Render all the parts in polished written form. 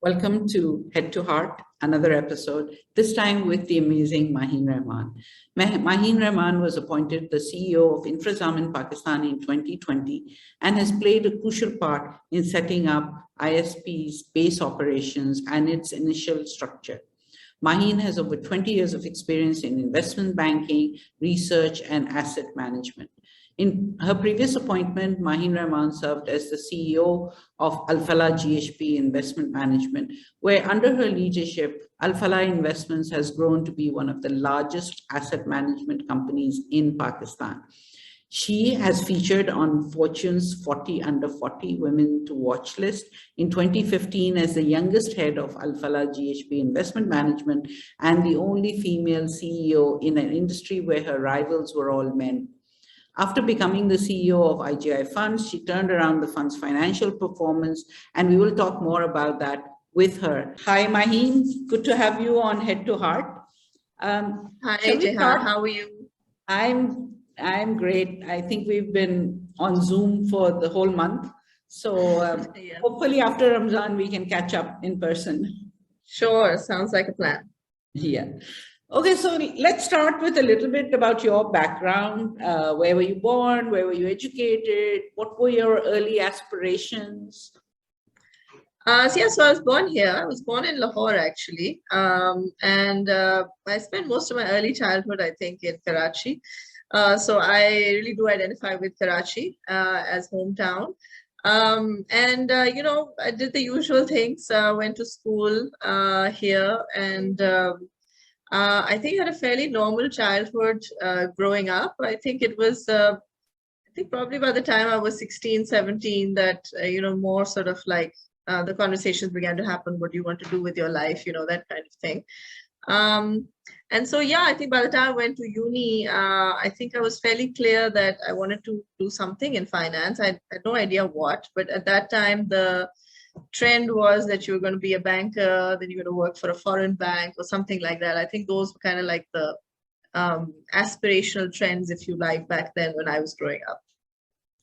Welcome to Head to Heart, another episode, this time with the amazing Maheen Rahman. Maheen Rahman was appointed the CEO of InfraZamin Pakistan in 2020 and has played a crucial part in setting up ISP's base operations and its initial structure. Maheen has over 20 years of experience in investment banking, research, and asset management. In her previous appointment, Maheen Rahman served as the CEO of Alfalah Investment Management, where under her leadership, Alfalah Investments has grown to be one of the largest asset management companies in Pakistan. She has featured on Fortune's 40 Under 40 Women to Watch list in 2015 as the youngest head of Alfalah Investment Management and the only female CEO in an industry where her rivals were all men. After becoming the CEO of IGI Funds, she turned around the fund's financial performance, and we will talk more about that with her. Hi, Maheen. Good to have you on Head to Heart. Hi, Jehan. How are you? I'm great. I think we've been on Zoom for the whole month. So yeah. Hopefully after Ramadan, we can catch up in person. Sure. Sounds like a plan. Yeah. Okay, so let's start with a little bit about your background. Where were you born? Where were you educated? What were your early aspirations? So I was born here. I was born in Lahore, actually. I spent most of my early childhood, I think, in Karachi. So I really do identify with Karachi as hometown. I did the usual things. Went to school here and I think I had a fairly normal childhood growing up. I think it was, I think probably by the time I was 16, 17 that, more sort of like the conversations began to happen. What do you want to do with your life? That kind of thing. I think by the time I went to uni, I think I was fairly clear that I wanted to do something in finance. I had no idea what, but at that time, the trend was that you were going to be a banker, then you're going to work for a foreign bank or something like that. I think those were kind of like the aspirational trends, if you like, back then when I was growing up.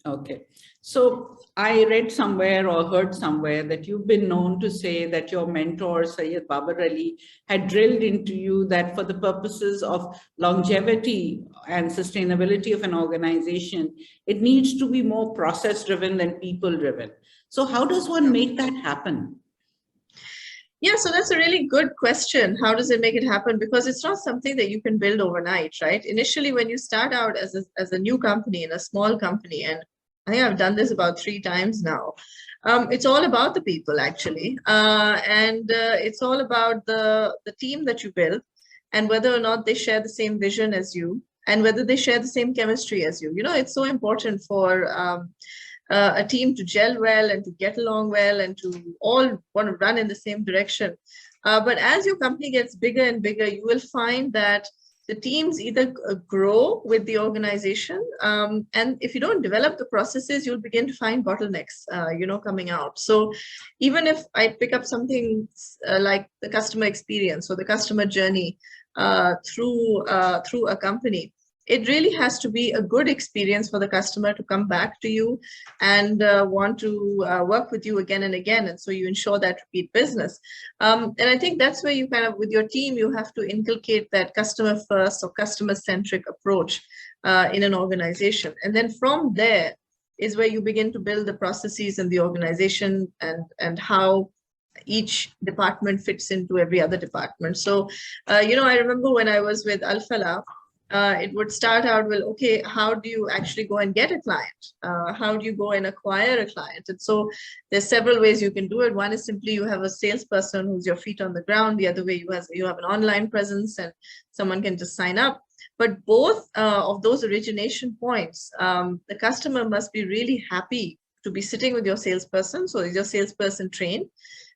Okay. So I read somewhere or heard somewhere that you've been known to say that your mentor, Sayyid Babar Ali, had drilled into you that for the purposes of longevity and sustainability of an organization, it needs to be more process-driven than people-driven. So how does one make that happen? Yeah, so that's a really good question. How does it make it happen? Because it's not something that you can build overnight, right? Initially, when you start out as a new company, in a small company, and I think I've done this about 3 times now, it's all about the people, actually. It's all about the team that you build and whether or not they share the same vision as you and whether they share the same chemistry as you. It's so important for a team to gel well and to get along well and to all want to run in the same direction. But as your company gets bigger and bigger, you will find that the teams either grow with the organization, and if you don't develop the processes, you'll begin to find bottlenecks, coming out. So even if I pick up something like the customer experience or the customer journey through a company, it really has to be a good experience for the customer to come back to you and want to work with you again and again. And so you ensure that repeat business. And I think that's where you kind of, with your team, you have to inculcate that customer first or customer centric approach in an organization. And then from there is where you begin to build the processes in the organization and how each department fits into every other department. So, I remember when I was with Alfalah, it would start out, well, okay, how do you actually go and get a client? How do you go and acquire a client? And so there's several ways you can do it. One is simply you have a salesperson who's your feet on the ground. The other way you have an online presence and someone can just sign up. But both of those origination points, the customer must be really happy to be sitting with your salesperson. So is your salesperson trained?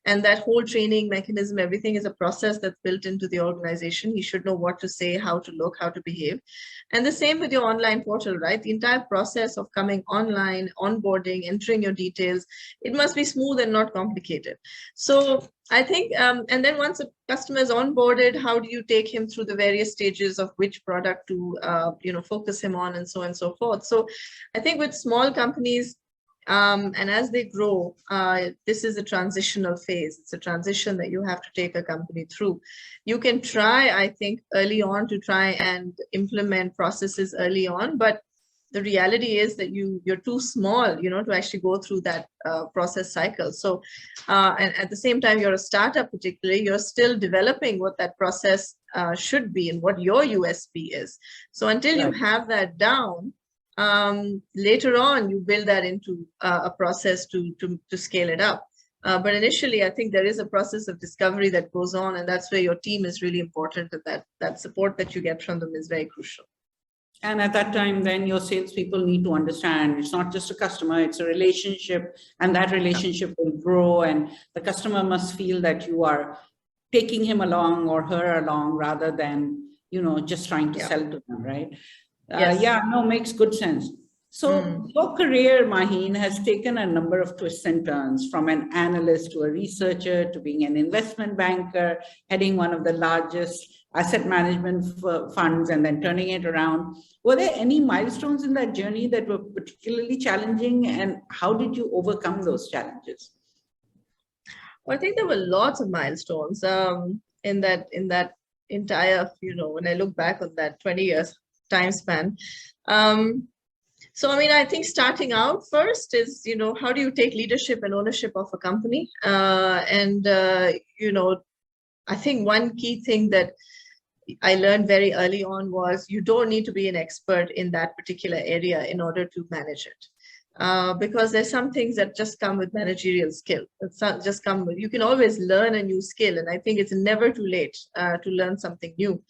And that whole training mechanism, everything is a process that's built into the organization. You should know what to say, how to look, how to behave. And the same with your online portal, right? The entire process of coming online, onboarding, entering your details, it must be smooth and not complicated. So I think, and then once a customer is onboarded, how do you take him through the various stages of which product to, focus him on and so forth. So I think with small companies, And as they grow, this is a transitional phase. It's a transition that you have to take a company through. You can try, I think, early on to try and implement processes early on, but the reality is that you're too small, to actually go through that process cycle. So, and at the same time, you're a startup, particularly, you're still developing what that process should be and what your USP is. So until you have that down, later on, you build that into a process to scale it up. But initially, I think there is a process of discovery that goes on, and that's where your team is really important, and that support that you get from them is very crucial. And at that time, then your salespeople need to understand it's not just a customer, it's a relationship, and that relationship will grow, and the customer must feel that you are taking him along or her along rather than, just trying to sell to them, right? Yes. Makes good sense. So your career, Maheen, has taken a number of twists and turns, from an analyst to a researcher to being an investment banker, heading one of the largest asset management funds, and then turning it around. Were there any milestones in that journey that were particularly challenging, and how did you overcome those challenges? Well, I think there were lots of milestones in that entire, when I look back on that 20 years time span. So, I mean, I think starting out first is, how do you take leadership and ownership of a company? I think one key thing that I learned very early on was you don't need to be an expert in that particular area in order to manage it. Because there's some things that just come with managerial skill. It's not just come with, you can always learn a new skill. And I think it's never too late to learn something new.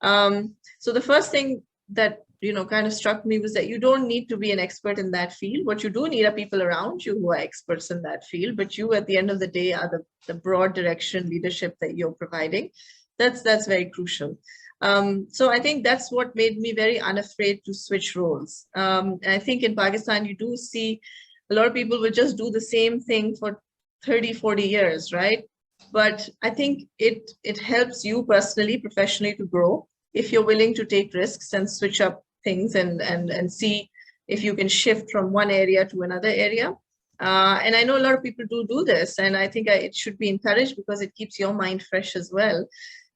So the first thing that kind of struck me was that you don't need to be an expert in that field. What you do need are people around you who are experts in that field, but you at the end of the day are the broad direction leadership that you're providing. That's very crucial. So I think that's what made me very unafraid to switch roles. And I think in Pakistan, you do see a lot of people will just do the same thing for 30, 40 years, right? But I think it helps you personally, professionally to grow if you're willing to take risks and switch up things and see if you can shift from one area to another area. And I know a lot of people do this, and I think it should be encouraged because it keeps your mind fresh as well.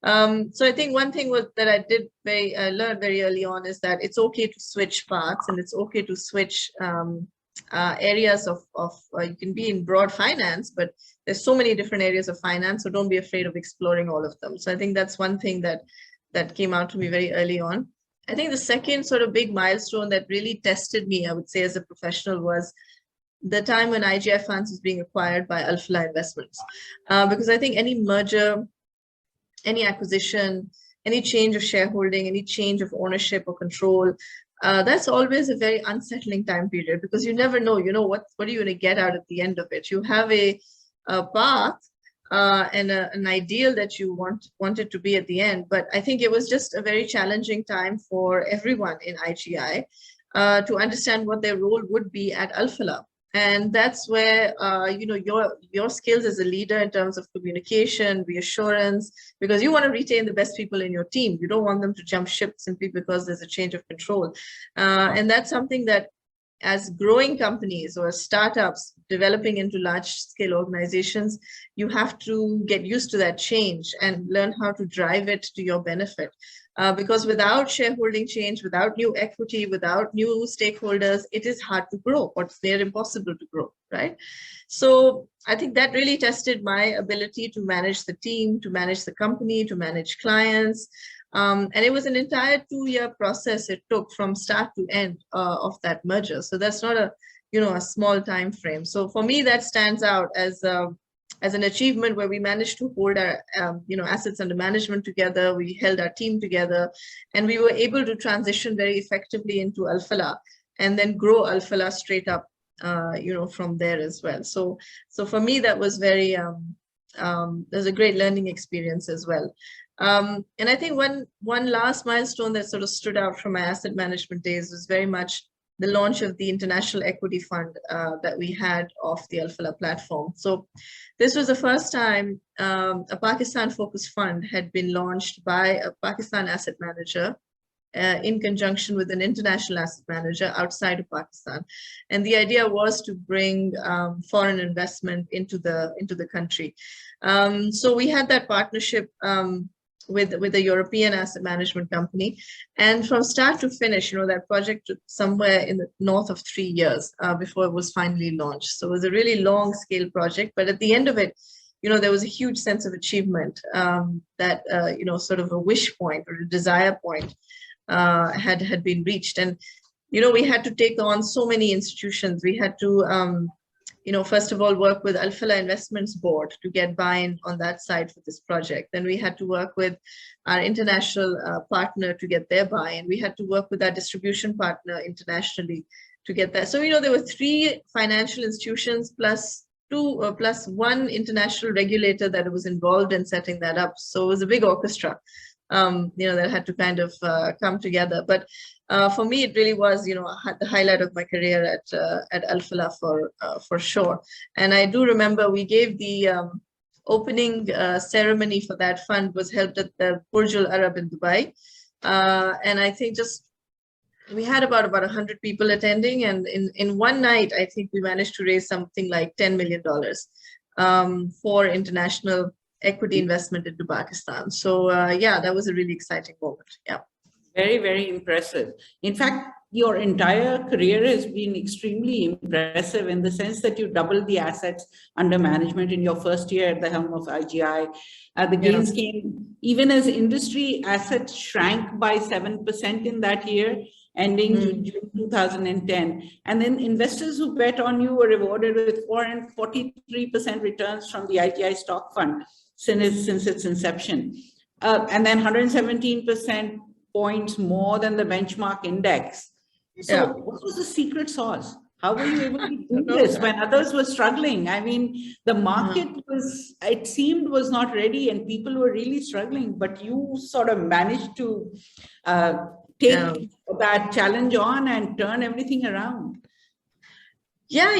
So I think one thing that I learned very early on is that it's okay to switch paths, and it's okay to switch areas of you can be in broad finance, but there's so many different areas of finance, so don't be afraid of exploring all of them. So I think that's one thing that came out to me very early on. I think the second sort of big milestone that really tested me, I would say, as a professional was the time when IGI Funds was being acquired by Alfalah Investments. Because I think any merger, any acquisition, any change of shareholding, any change of ownership or control, that's always a very unsettling time period, because you never know, what are you going to get out at the end of it? You have a path and an ideal that you wanted to be at the end. But I think it was just a very challenging time for everyone in IGI to understand what their role would be at Alfalah. And that's where, your skills as a leader in terms of communication, reassurance, because you want to retain the best people in your team. You don't want them to jump ship simply because there's a change of control. And that's something that, as growing companies or startups developing into large-scale organizations, you have to get used to that change and learn how to drive it to your benefit. Because without shareholding change, without new equity, without new stakeholders, it is hard to grow, or it's near impossible to grow, right? So I think that really tested my ability to manage the team, to manage the company, to manage clients. And it was an entire 2-year process it took from start to end of that merger. So that's not a small time frame. So for me, that stands out as an achievement where we managed to hold our assets under management together. We held our team together, and we were able to transition very effectively into Alfalah and then grow Alfalah straight up from there as well. So for me, that was very there's a great learning experience as well. And I think one last milestone that sort of stood out from my asset management days was very much the launch of the international equity fund that we had off the Alfalah platform. So this was the first time a Pakistan-focused fund had been launched by a Pakistan asset manager in conjunction with an international asset manager outside of Pakistan. And the idea was to bring foreign investment into the country. So we had that partnership with a European asset management company. And from start to finish, that project took somewhere in the north of 3 years before it was finally launched. So it was a really long scale project, but at the end of it, there was a huge sense of achievement that, sort of a wish point or a desire point had been reached. And, we had to take on so many institutions. We had to, first of all, work with Alfalah Investments board to get buy-in on that side for this project. Then we had to work with our international partner to get their buy-in. We had to work with our distribution partner internationally to get that. So, there were 3 financial institutions plus one international regulator that was involved in setting that up. So it was a big orchestra, that had to kind of come together. But for me, it really was, the highlight of my career at Alfalah for sure. And I do remember we gave the opening ceremony for that fund was held at the Burj Al Arab in Dubai. And I think we had about 100 people attending, and in one night, I think we managed to raise something like $10 million for international equity investment into Pakistan. So yeah, that was a really exciting moment. Yeah. Very, very impressive. In fact, your entire career has been extremely impressive in the sense that you doubled the assets under management in your first year at the helm of IGI. The gains came even as industry assets shrank by 7% in that year, ending June 2010. And then investors who bet on you were rewarded with 443% returns from the IGI stock fund since its inception. And then 117% points more than the benchmark index. So what was the secret sauce? How were you able to do this when others were struggling? I mean, the market it seemed was not ready and people were really struggling, but you sort of managed to take that challenge on and turn everything around. Yeah,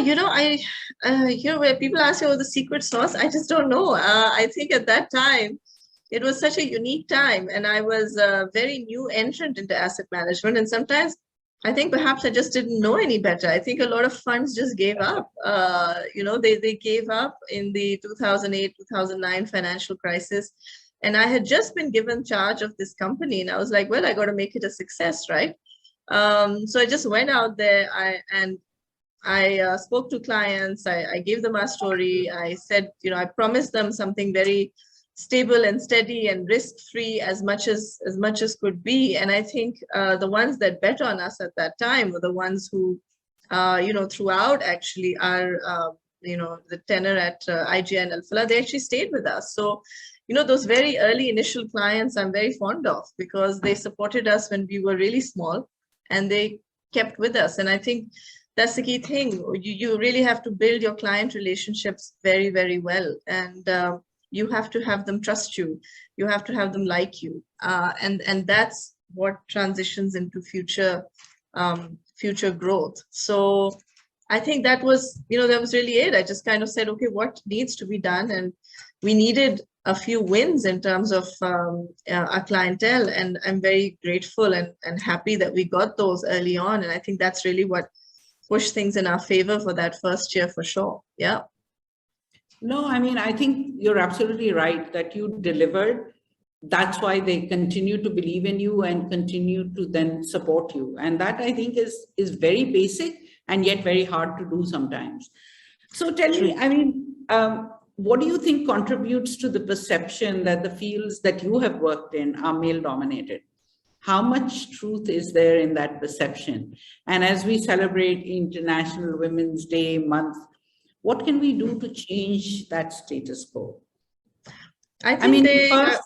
where people ask you, the secret sauce, I just don't know. I think at that time, it was such a unique time, and I was a very new entrant into asset management. And sometimes I think perhaps I just didn't know any better. I think a lot of funds just gave up. They gave up in the 2008-2009 financial crisis. And I had just been given charge of this company, and I was like, well, I got to make it a success, right? So I just went out there I spoke to clients. I gave them our story. I said, I promised them something very stable and steady and risk-free as much as could be. And I think the ones that bet on us at that time were the ones who, throughout actually our, the tenure at IGI and Alfalah, they actually stayed with us. So, those very early initial clients I'm very fond of because they supported us when we were really small and they kept with us. And I think that's the key thing. You really have to build your client relationships very, very well. And you have to have them trust you. You have to have them like you. And that's what transitions into future growth. So I think that was really it. I just kind of said, okay, what needs to be done? And we needed a few wins in terms of our clientele. And I'm very grateful and happy that we got those early on. And I think that's really what pushed things in our favor for that first year for sure. Yeah. No, I mean, I think you're absolutely right that you delivered. That's why they continue to believe in you and continue to then support you. And that I think is very basic and yet very hard to do sometimes. So tell me, I mean, what do you think contributes to the perception that the fields that you have worked in are male dominated? How much truth is there in that perception? And as we celebrate International Women's Day month, what can we do to change that status quo? I mean,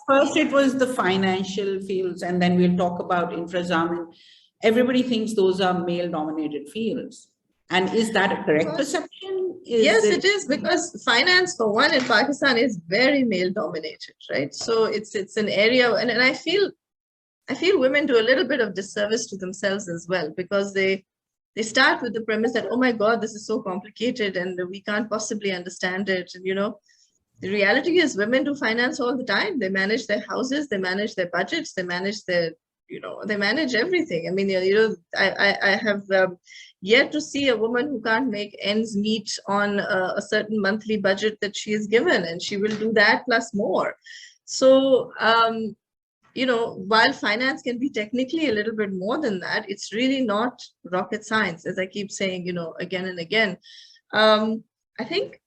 first it was the financial fields, and then we'll talk about InfraZamin. Everybody thinks those are male-dominated fields. And is that a correct perception? Yes, it is, because finance, for one, in Pakistan is very male-dominated, right? So it's an area, and I feel women do a little bit of disservice to themselves as well, because they start with the premise that, oh my God, this is so complicated and we can't possibly understand it. And, the reality is women do finance all the time. They manage their houses, they manage their budgets, they manage their they manage everything. I mean, I have yet to see a woman who can't make ends meet on a certain monthly budget that she is given, and she will do that plus more. So, while finance can be technically a little bit more than that, it's really not rocket science, as I keep saying, again and again. I think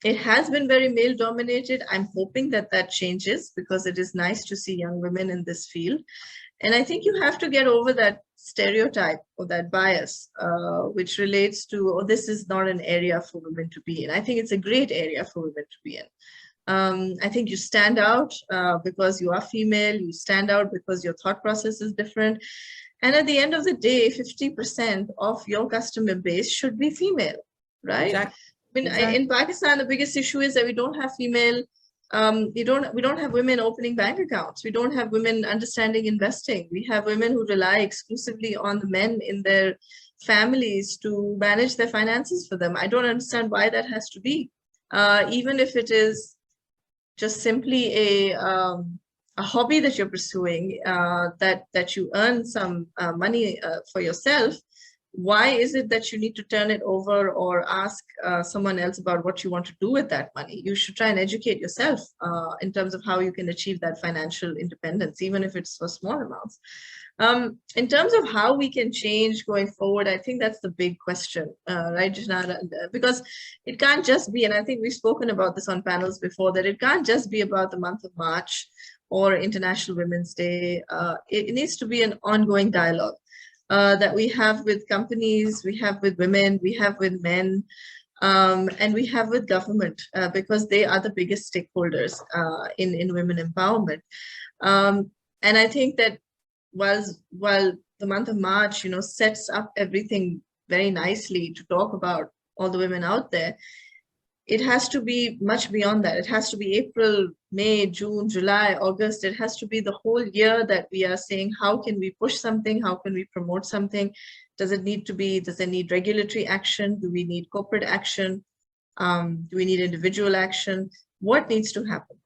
it has been very male dominated. I'm hoping that that changes, because it is nice to see young women in this field. And I think you have to get over that stereotype or that bias, which relates to, oh, this is not an area for women to be in. I think it's a great area for women to be in. I think you stand out because you are female, you stand out because your thought process is different. And at the end of the day, 50% of your customer base should be female, right? Exactly. I mean, in Pakistan, the biggest issue is that we don't have female, we don't have women opening bank accounts. We don't have women understanding investing. We have women who rely exclusively on the men in their families to manage their finances for them. I don't understand why that has to be. Even if it is just simply a hobby that you're pursuing, that you earn some money for yourself, why is it that you need to turn it over or ask someone else about what you want to do with that money? You should try and educate yourself in terms of how you can achieve that financial independence, even if it's for small amounts. In terms of how we can change going forward, I think that's the big question, right, Janara? Because it can't just be, and I think we've spoken about this on panels before, that it can't just be about the month of March or International Women's Day. It needs to be an ongoing dialogue that we have with companies, we have with women, we have with men, and we have with government, because they are the biggest stakeholders in women empowerment. And I think that while the month of March, sets up everything very nicely to talk about all the women out there, it has to be much beyond that. It has to be April, May, June, July, August. It has to be the whole year that we are saying, how can we push something? How can we promote something? Does it need regulatory action? Do we need corporate action? Do we need individual action? What needs to happen?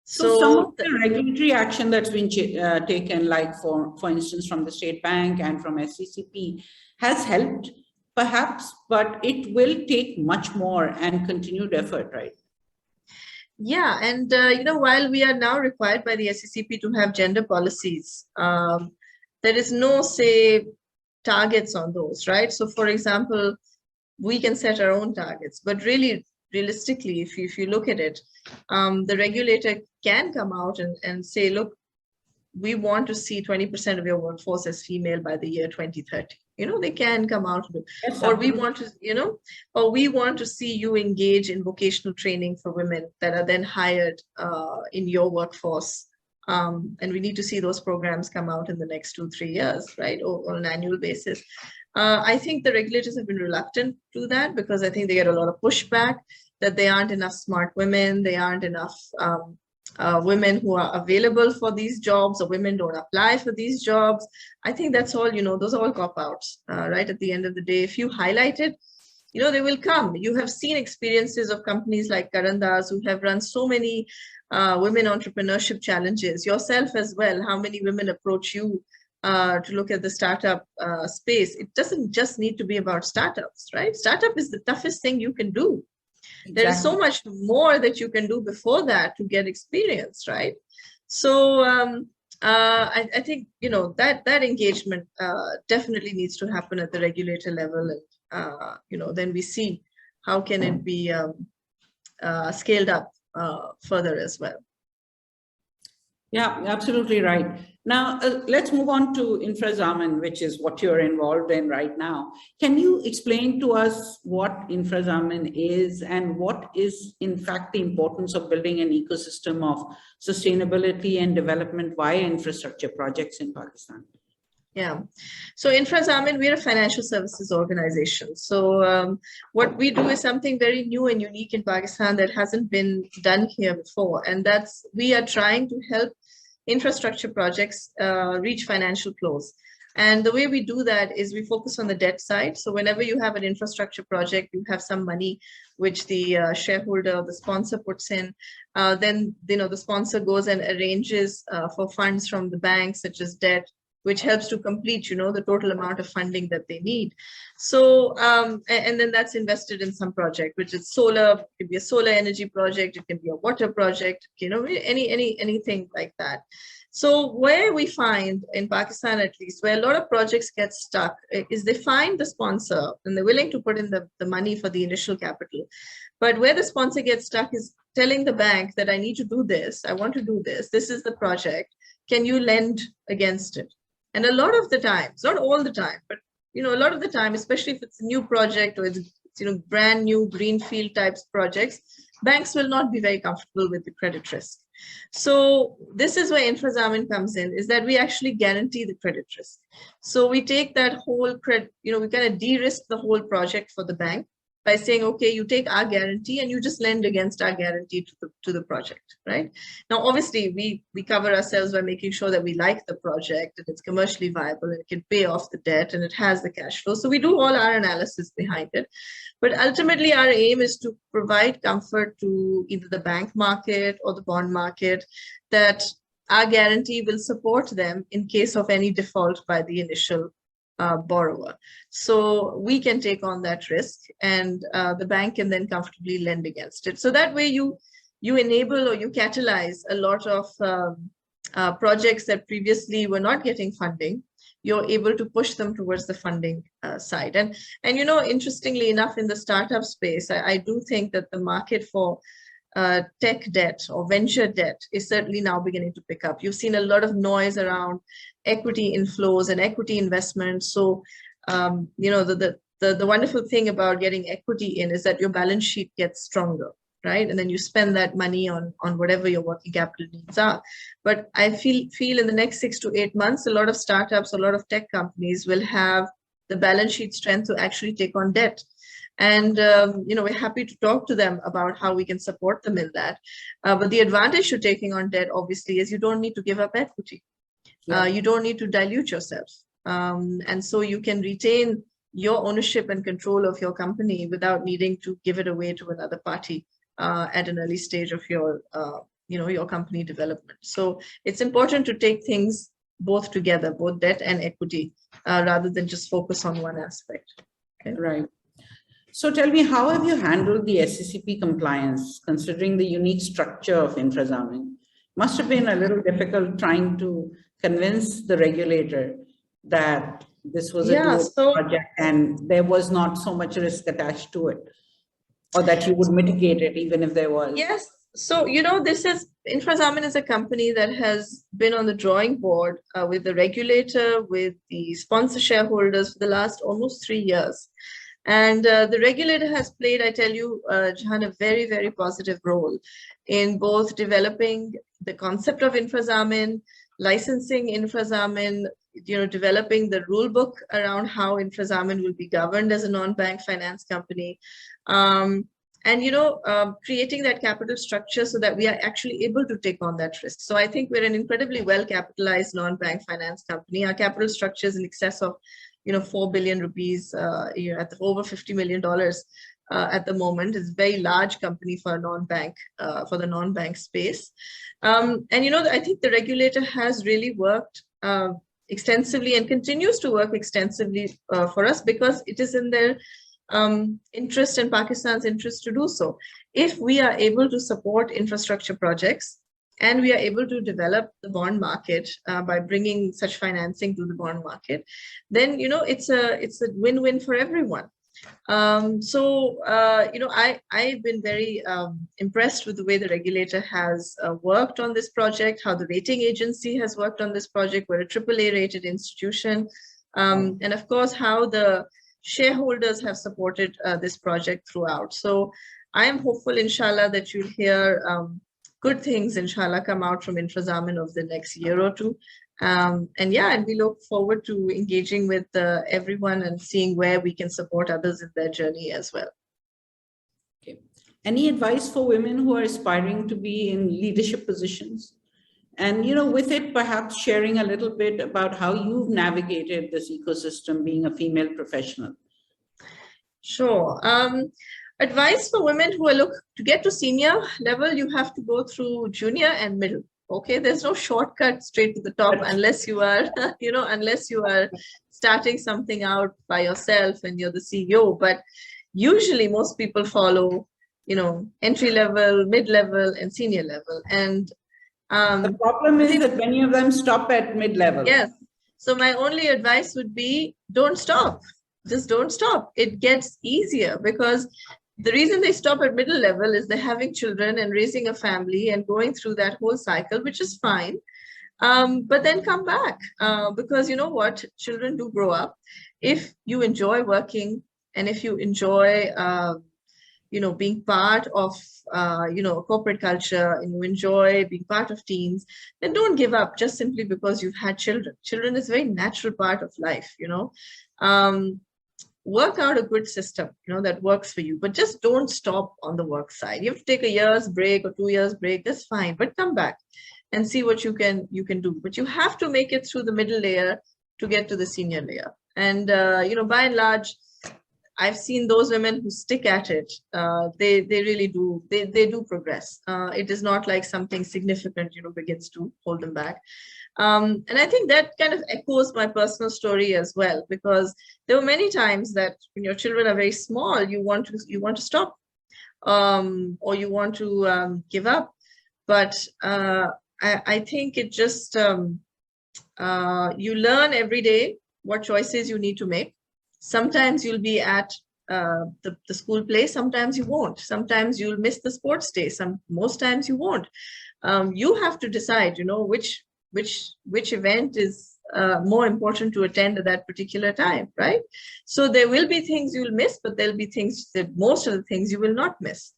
So some of the regulatory action that's been taken, like for instance, from the State Bank and from SCCP, has helped, perhaps, but it will take much more and continued effort, right? Yeah, and while we are now required by the SCCP to have gender policies, there is no, say, targets on those, right? So, for example, we can set our own targets, but really, realistically, if you look at it, the regulator can come out and say, look, we want to see 20% of your workforce as female by the year 2030. They can come out with, yes, or we want to, or we want to see you engage in vocational training for women that are then hired in your workforce. And we need to see those programs come out in the next 2-3 years, right, or on an annual basis. I think the regulators have been reluctant to do that, because I think they get a lot of pushback that there aren't enough smart women, there aren't enough women who are available for these jobs, or women don't apply for these jobs. I think that's all, those are all cop-outs, right? At the end of the day, if you highlight it, they will come. You have seen experiences of companies like Karandas who have run so many women entrepreneurship challenges, yourself as well. How many women approach you to look at the startup space? It doesn't just need to be about startups, right? Startup is the toughest thing you can do. Exactly. There is so much more that you can do before that to get experience, right? So I think that engagement definitely needs to happen at the regulator level, and then we see how can it be scaled up further as well. Yeah, absolutely right. Now, let's move on to InfraZamin, which is what you're involved in right now. Can you explain to us what InfraZamin is, and what is, in fact, the importance of building an ecosystem of sustainability and development via infrastructure projects in Pakistan? Yeah. So InfraZamin, we're a financial services organization. So what we do is something very new and unique in Pakistan that hasn't been done here before. And that's, we are trying to help infrastructure projects reach financial close. And the way we do that is we focus on the debt side. So whenever you have an infrastructure project, you have some money which the shareholder, the sponsor puts in. Then the sponsor goes and arranges for funds from the bank, such as debt, which helps to complete, the total amount of funding that they need. So, and then that's invested in some project, which is solar, it could be a solar energy project, it can be a water project, anything like that. So where we find in Pakistan, at least, where a lot of projects get stuck is they find the sponsor and they're willing to put in the money for the initial capital. But where the sponsor gets stuck is telling the bank that I need to do this, I want to do this, this is the project, can you lend against it? And a lot of the times, not all the time, but a lot of the time, especially if it's a new project or it's brand new greenfield types projects, banks will not be very comfortable with the credit risk. So this is where InfraZamin comes in, is that we actually guarantee the credit risk. So we take that whole credit, we kind of de-risk the whole project for the bank by saying, okay, you take our guarantee and you just lend against our guarantee to the project, right? Now, obviously, we cover ourselves by making sure that we like the project and it's commercially viable and it can pay off the debt and it has the cash flow. So we do all our analysis behind it. But ultimately, our aim is to provide comfort to either the bank market or the bond market that our guarantee will support them in case of any default by the initial borrower. So we can take on that risk and the bank can then comfortably lend against it. So that way you enable or you catalyze a lot of projects that previously were not getting funding. You're able to push them towards the funding side. And interestingly enough, in the startup space, I do think that the market for tech debt or venture debt is certainly now beginning to pick up. You've seen a lot of noise around equity inflows and equity investments. So, the wonderful thing about getting equity in is that your balance sheet gets stronger, right? And then you spend that money on whatever your working capital needs are. But I feel in the next 6 to 8 months, a lot of startups, a lot of tech companies will have the balance sheet strength to actually take on debt. And, we're happy to talk to them about how we can support them in that. But the advantage to taking on debt, obviously, is you don't need to give up equity. Yeah. You don't need to dilute yourself. And so you can retain your ownership and control of your company without needing to give it away to another party at an early stage of your, your company development. So it's important to take things both together, both debt and equity, rather than just focus on one aspect. Okay? Right. So tell me, how have you handled the SECP compliance, considering the unique structure of InfraZamin? Must have been a little difficult trying to convince the regulator that this was a doable project and there was not so much risk attached to it, or that you would mitigate it even if there was. Yes. So, InfraZamin is a company that has been on the drawing board with the regulator, with the sponsor shareholders for the last almost 3 years. And the regulator has played, I tell you, Jahan, a very, very positive role in both developing the concept of InfraZamin, licensing InfraZamin, developing the rule book around how InfraZamin will be governed as a non-bank finance company, and, creating that capital structure so that we are actually able to take on that risk. So I think we're an incredibly well-capitalized non-bank finance company. Our capital structure is in excess of 4 billion rupees, at over $50 million at the moment. It's a very large company for a non-bank, for the non-bank space. And, I think the regulator has really worked extensively and continues to work extensively for us because it is in their interest and Pakistan's interest to do so. If we are able to support infrastructure projects, and we are able to develop the bond market by bringing such financing to the bond market, then it's a win-win for everyone. I've been very impressed with the way the regulator has worked on this project, how the rating agency has worked on this project. We're a AAA rated institution, and of course how the shareholders have supported this project throughout. So I am hopeful, inshallah, that you'll hear good things, inshallah, come out from InfraZamin over the next year or two. And we look forward to engaging with everyone and seeing where we can support others in their journey as well. Okay. Any advice for women who are aspiring to be in leadership positions? And, with it, perhaps sharing a little bit about how you've navigated this ecosystem being a female professional. Sure. Advice for women who are to get to senior level, you have to go through junior and middle. Okay, there's no shortcut straight to the top unless you are, unless you are starting something out by yourself and you're the CEO. But usually most people follow, entry level, mid-level, and senior level. And the problem is that many of them stop at mid-level. yes. So my only advice would be, don't stop. Just don't stop. It gets easier, because the reason they stop at middle level is they're having children and raising a family and going through that whole cycle, which is fine. But then come back, because you know what? Children do grow up. If you enjoy working and if you enjoy, being part of, corporate culture, and you enjoy being part of teams, then don't give up just simply because you've had children. Children is a very natural part of life, work out a good system, that works for you, but just don't stop on the work side. You have to take a year's break or 2 years break, that's fine, but come back and see what you can do. But you have to make it through the middle layer to get to the senior layer. And, by and large, I've seen those women who stick at it. They really do. They do progress. It is not like something significant, begins to hold them back. And I think that kind of echoes my personal story as well, because there were many times that when your children are very small, you want to stop, or you want to give up. But I think it just you learn every day what choices you need to make. Sometimes you'll be at the school play, sometimes you won't. Sometimes you'll miss the sports day. Most times you won't. You have to decide, which event is more important to attend at that particular time, right? So there will be things you'll miss, but there'll be things that most of the things you will not miss.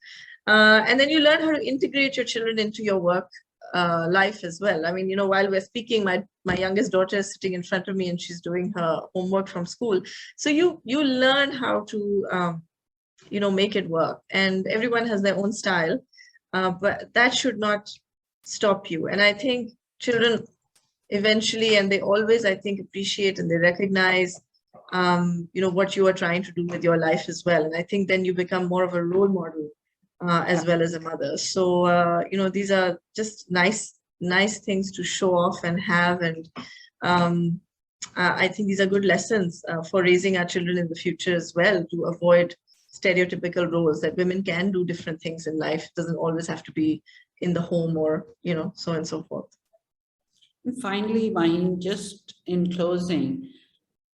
And then you learn how to integrate your children into your work life as well. I mean, while we're speaking, my youngest daughter is sitting in front of me and she's doing her homework from school. So you learn how to, make it work. And everyone has their own style, but that should not stop you. And I think children eventually, and they always, I think, appreciate and they recognize, what you are trying to do with your life as well. And I think then you become more of a role model as well as a mother. So, these are just nice things to show off and have. And I think these are good lessons for raising our children in the future as well, to avoid stereotypical roles, that women can do different things in life. It doesn't always have to be in the home or, so on and so forth. And finally, Maheen, just in closing,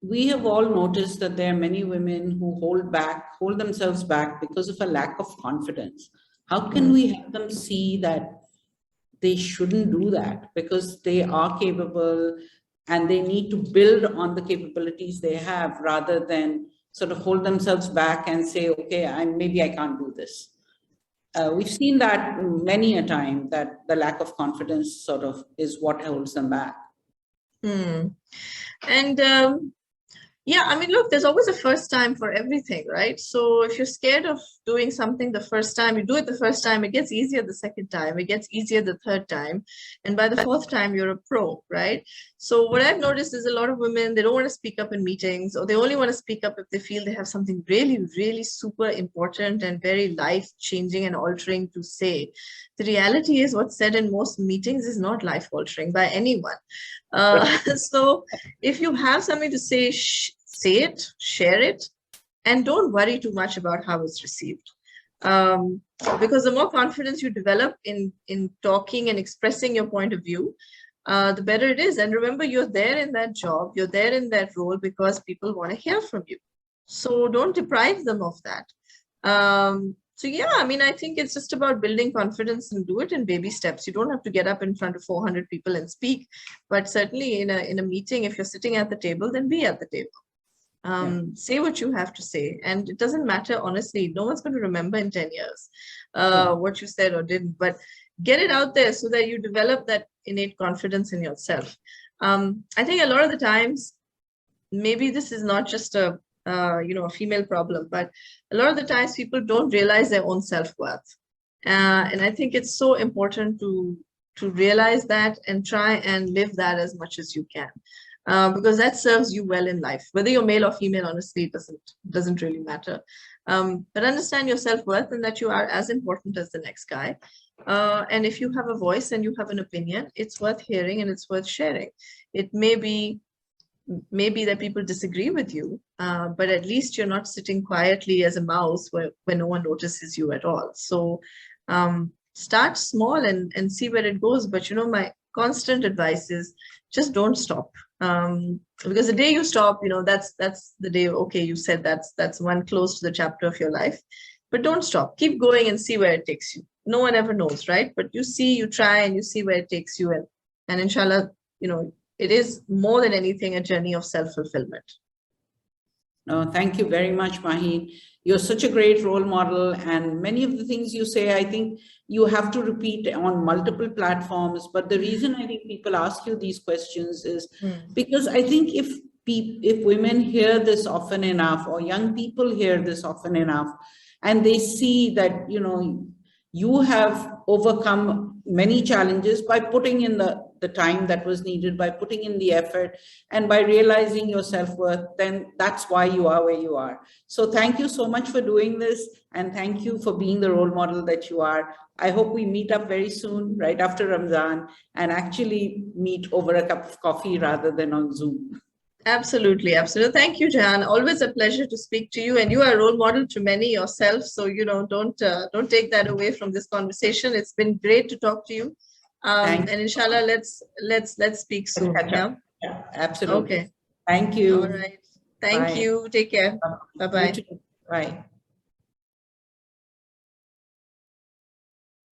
we have all noticed that there are many women who hold themselves back because of a lack of confidence. How can we help them see that they shouldn't do that, because they are capable and they need to build on the capabilities they have, rather than sort of hold themselves back and say, okay, maybe I can't do this. We've seen that many a time, that the lack of confidence sort of is what holds them back. And yeah, I mean, look, there's always a first time for everything, right? So if you're scared of doing something the first time, you do it the first time, it gets easier the second time, it gets easier the third time. And by the fourth time, you're a pro, right? So what I've noticed is a lot of women, they don't want to speak up in meetings, or they only want to speak up if they feel they have something really, really super important and very life-changing and altering to say. The reality is what's said in most meetings is not life-altering by anyone. So if you have something to say, say it, share it, and don't worry too much about how it's received. Because the more confidence you develop in talking and expressing your point of view, the better it is. And remember, you're there in that job, you're there in that role because people want to hear from you. So don't deprive them of that. So yeah, I mean, I think it's just about building confidence, and do it in baby steps. You don't have to get up in front of 400 people and speak, but certainly in a meeting, if you're sitting at the table, then be at the table. Say what you have to say, and it doesn't matter, honestly, no one's going to remember in 10 years what you said or didn't, but get it out there so that you develop that innate confidence in yourself. I think a lot of the times, maybe this is not just a female problem, but a lot of the times people don't realize their own self-worth. And I think it's so important to realize that and try and live that as much as you can. because that serves you well in life. Whether you're male or female, honestly, it doesn't really matter. But understand your self-worth and that you are as important as the next guy. And if you have a voice and you have an opinion, it's worth hearing and it's worth sharing. It may be that people disagree with you, but at least you're not sitting quietly as a mouse where no one notices you at all. So start small and see where it goes. But my constant advice is just don't stop. Because the day you stop, that's the day, okay, you said that's one close to the chapter of your life. But don't stop. Keep going and see where it takes you. No one ever knows, right? But you try and you see where it takes you. And inshallah, it is more than anything a journey of self-fulfillment. Thank you very much, Maheen. You're such a great role model, and many of the things you say, I think you have to repeat on multiple platforms. But the reason I think people ask you these questions is because I think if women hear this often enough, or young people hear this often enough, and they see that, you have overcome many challenges by putting in the time that was needed, by putting in the effort, and by realizing your self-worth, then that's why you are where you are. So thank you so much for doing this, and thank you for being the role model that you are. I hope we meet up very soon, right after Ramadan, and actually meet over a cup of coffee rather than on Zoom. Absolutely, absolutely. Thank you, Jahan. Always a pleasure to speak to you, and you are a role model to many yourself. So don't take that away from this conversation. It's been great to talk to you, and inshallah, let's speak soon. Yeah, absolutely. Okay. Thank you. All right. Thank you. Take care. Bye bye. Bye.